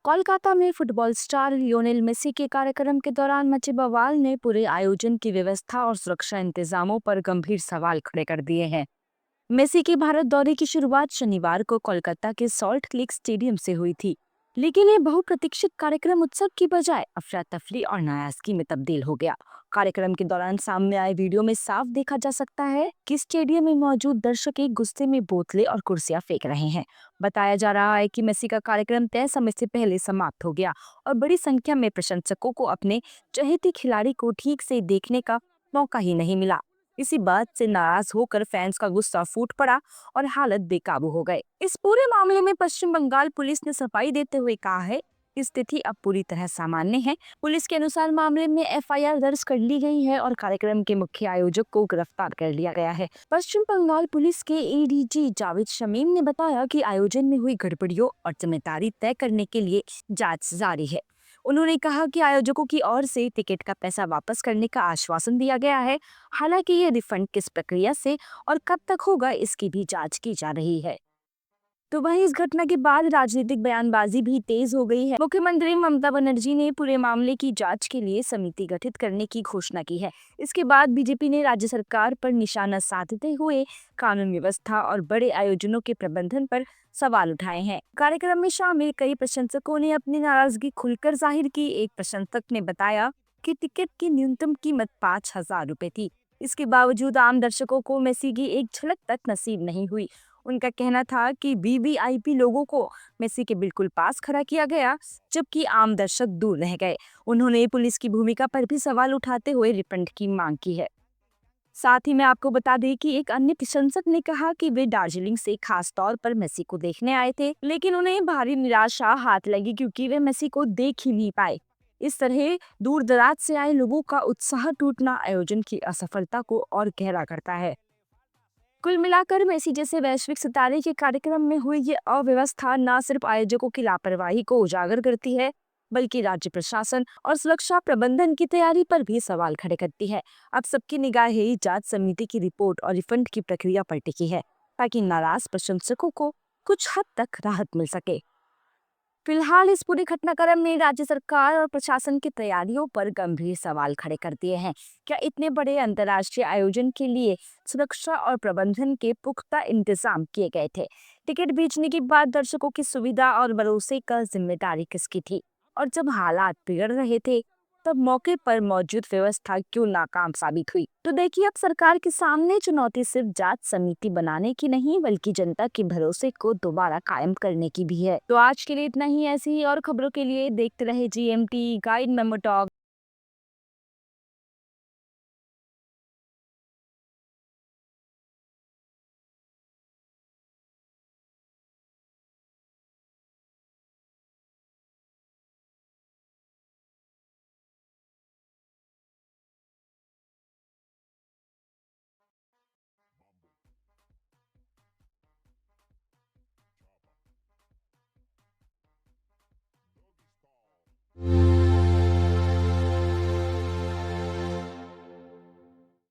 कोलकाता में football star Lionel Messi के कार्यक्रम के दौरान मचे बवाल ने पूरे आयोजन की व्यवस्था और सुरक्षा इंतजामों पर गंभीर सवाल खड़े कर दिए हैं। मेसी के भारत दौरे की शुरुआत शनिवार को कोलकाता के सॉल्ट लेक स्टेडियम से हुई थी, लेकिन ये बहुप्रतीक्षित कार्यक्रम उत्सव की बजाय अफरा तफरी और नाराजगी में तब्दील हो गया। कार्यक्रम के दौरान सामने आए वीडियो में साफ देखा जा सकता है कि स्टेडियम में मौजूद दर्शक एक गुस्से में बोतलें और कुर्सियां फेंक रहे हैं। बताया जा रहा है कि मेसी का कार्यक्रम तय समय से पहले समाप्त हो गया और बड़ी संख्या में प्रशंसकों को अपने चहेते खिलाड़ी को ठीक से देखने का मौका ही नहीं मिला। इसी बात से नाराज होकर फैंस का गुस्सा फूट पड़ा और हालत बेकाबू हो गए। इस पूरे मामले में पश्चिम बंगाल पुलिस ने सफाई देते हुए कहा है कि स्थिति अब पूरी तरह सामान्य है। पुलिस के अनुसार मामले में एफआईआर दर्ज कर ली गई है और कार्यक्रम के मुख्य आयोजक को गिरफ्तार कर लिया गया है। पश्चिम बंगाल पुलिस के एडीजी जावेद शमीम ने बताया कि आयोजन में हुई गड़बड़ियों और जिम्मेदारी तय करने के लिए जांच जारी है। उन्होंने कहा कि आयोजकों की ओर से टिकट का पैसा वापस करने का आश्वासन दिया गया है। हालांकि ये रिफंड किस प्रक्रिया से और कब तक होगा, इसकी भी जांच की जा रही है। तो वहीं इस घटना के बाद राजनीतिक बयानबाजी भी तेज हो गई है। मुख्यमंत्री ममता बनर्जी ने पूरे मामले की जांच के लिए समिति गठित करने की घोषणा की है। इसके बाद बीजेपी ने राज्य सरकार पर निशाना साधते हुए कानून व्यवस्था और बड़े आयोजनों के प्रबंधन पर सवाल उठाए हैं। कार्यक्रम में शामिल कई प्रशंसकों ने अपनी नाराजगी खुलकर जाहिर की। एक प्रशंसक ने बताया कि टिकट की न्यूनतम कीमत 5,000 रुपए थी। इसके बावजूद आम दर्शकों को मेसी की एक झलक तक नसीब नहीं हुई। उनका कहना था कि वीवीआईपी लोगों को मेसी के बिल्कुल पास खड़ा किया गया, जबकि आम दर्शक दूर रह गए। उन्होंने पुलिस की भूमिका पर भी सवाल उठाते हुए रिफंड की मांग की है। साथ ही मैं आपको बता दें कि एक अन्य प्रशंसक ने कहा कि वे दार्जिलिंग से खास तौर पर मेसी को देखने आए थे, लेकिन उन्हें भारी निराशा हाथ लगी क्योंकि वे मेसी को देख ही नहीं पाए। इस तरह दूर दराज से आए लोगों का उत्साह टूटना आयोजन की असफलता को और गहरा करता है। कुल मिलाकर मेसी जैसे वैश्विक सितारे के कार्यक्रम में हुई ये अव्यवस्था न सिर्फ आयोजकों की लापरवाही को उजागर करती है, बल्कि राज्य प्रशासन और सुरक्षा प्रबंधन की तैयारी पर भी सवाल खड़े करती है। अब सबकी निगाहें जांच समिति की रिपोर्ट और रिफंड की प्रक्रिया पर टिकी है, ताकि नाराज प्रशंसकों को कुछ हद तक राहत मिल सके। फिलहाल इस पूरे घटनाक्रम ने राज्य सरकार और प्रशासन की तैयारियों पर गंभीर सवाल खड़े कर दिए हैं। क्या इतने बड़े अंतर्राष्ट्रीय आयोजन के लिए सुरक्षा और प्रबंधन के पुख्ता इंतजाम किए गए थे? टिकट बेचने के बाद दर्शकों की सुविधा और भरोसे का जिम्मेदारी किसकी थी? और जब हालात बिगड़ रहे थे, तब मौके पर मौजूद व्यवस्था क्यों नाकाम साबित हुई? तो देखिए, अब सरकार के सामने चुनौती सिर्फ जांच समिति बनाने की नहीं, बल्कि जनता के भरोसे को दोबारा कायम करने की भी है। तो आज के लिए इतना ही। ऐसी ही और खबरों के लिए देखते रहे जीएमटी गाइड मेमो टॉक।